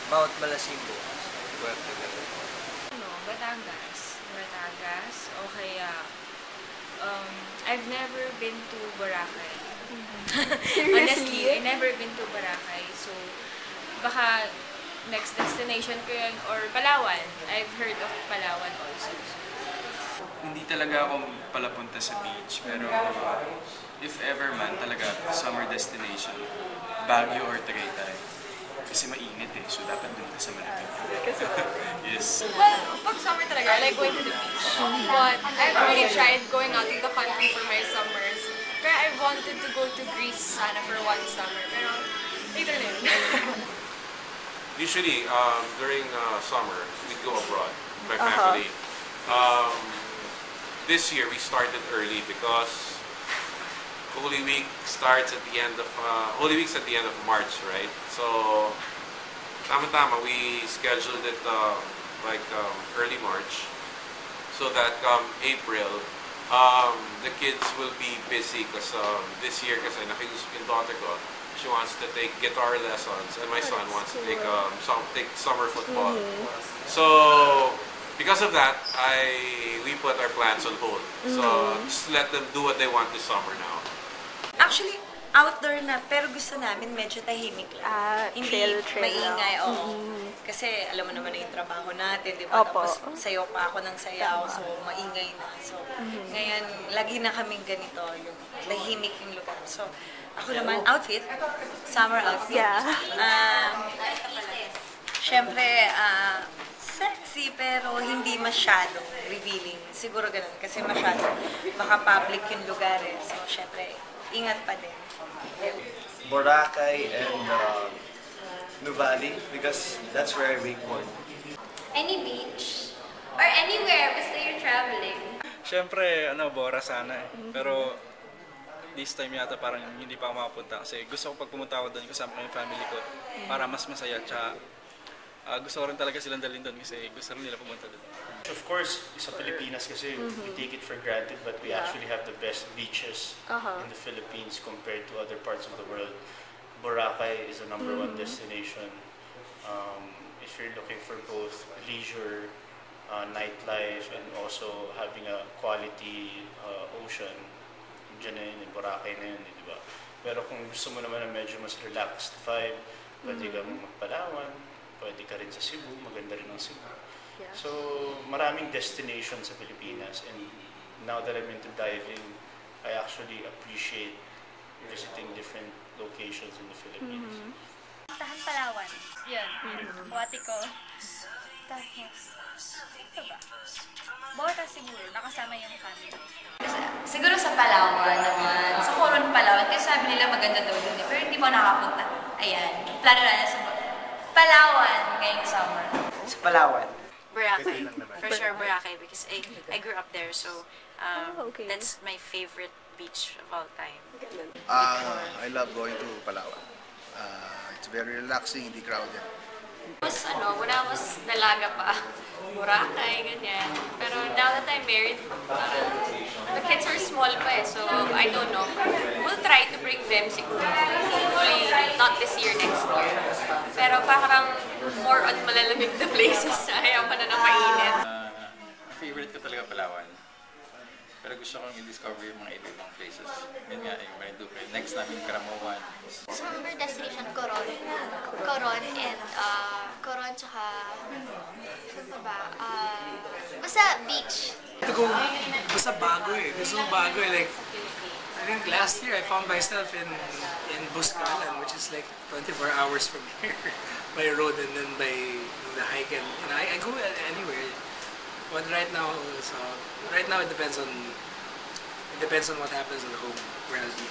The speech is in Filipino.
Mount Malasimbo. Puerto Galera. Ano, Batangas. Batangas. O kaya, I've never been to Boracay. Honestly, I never been to Boracay. So, baka next destination ko yun, or Palawan. I've heard of Palawan also. Hindi talaga ako palapunta sa beach, pero if ever man talaga summer destination, Baguio or Tagaytay. Kasi mainit eh, so dapat dun ka sa malamig. Yes. Well, pag summer talaga, I like going to the beach. But I've already tried going out in the country for my summers. Pero I wanted to go to Greece sana for one summer. Pero later na yun. Usually, during summer, we go abroad, my family. This year, we started early because Holy Week starts at the end of Holy Week's at the end of March, right? So, tama-tama, we scheduled it early March, so that April, the kids will be busy because this year, kasi nakiusap yung daughter ko, she wants to take guitar lessons, and my son wants to take summer football. So, because of that, we put our plans on hold. So, just let them do what they want this summer now. Actually, outdoor na, pero gusto namin medyo tahimik lang. Hindi maingay, oo. Kasi alam mo naman na yung trabaho natin, di ba? Tapos sayaw pa ako ng sayaw, so maingay na. So, ngayon, lagi na kaming ganito, yung tahimik yung lugar. So, ako naman, outfit, summer outfit. Yeah. Siyempre, sexy pero hindi masyadong revealing. Siguro ganun kasi masyado baka public yung lugar eh. So, syempre, ingat pa din. Boracay and Nuvali because that's where I wakeboard. Any beach or anywhere basta you're traveling. Siyempre, Bora sana eh. Pero this time yata parang hindi pa ako makapunta kasi gusto ko pag pumunta ako doon kasama ko yung family ko para mas masaya. Tsaka gusto ko rin talaga silang dalhin doon kasi gusto rin nila pumunta doon. Of course, sa Pilipinas kasi we take it for granted but we actually have the best beaches in the Philippines compared to other parts of the world. Boracay is the number one destination. If you're looking for both leisure, nightlife, and also having a quality ocean, dyan na yun, Boracay na yun, di ba? Pero kung gusto mo naman na medyo mas relaxed vibe, pwede kang magpalawan, pwede ka rin sa Cebu, maganda rin ang Cebu. Yeah. So, maraming destinations sa Pilipinas, and now that I'm into diving, I actually appreciate visiting different locations in the Philippines. Tahan Palawan. Yun. Buwati ko. Tapos, ito ba? Bota siguro. Nakasama yung family. Siguro sa Palawan naman. Sa Coron, Palawan. Kasi sabi nila maganda daw yun. Pero hindi pa nakapunta. Ayan. Plano na sa Palawan ngayong summer. Sa Palawan. Boracay. For sure, Boracay because I grew up there, so Okay. that's my favorite beach of all time. I love going to Palawan. It's very relaxing, hindi crowded. When I was dalaga pa, Boracay, ganyan. Pero now that I'm married, the kids are small pa eh, so I don't know. We'll try to bring them siguro. Hopefully, not this year, next year. Pero parang more on malalamig na places. Ayaw pa na mainit. Favorite ko talaga Palawan. Pero gusto kong i-discover yung mga iba-ibang places. Yun nga, yung Marinduque. Next namin, Caramoan. Summer destination, Coron. Coron and Coron tsaka saan pa ba? Basta beach. Basta bago eh. Gusto mo bago eh. Like, I think last year I found myself in Buscalan, which is like 24 hours from here by road and then by the hike. And I go anywhere. But right now it depends on what happens on the home where I'll be.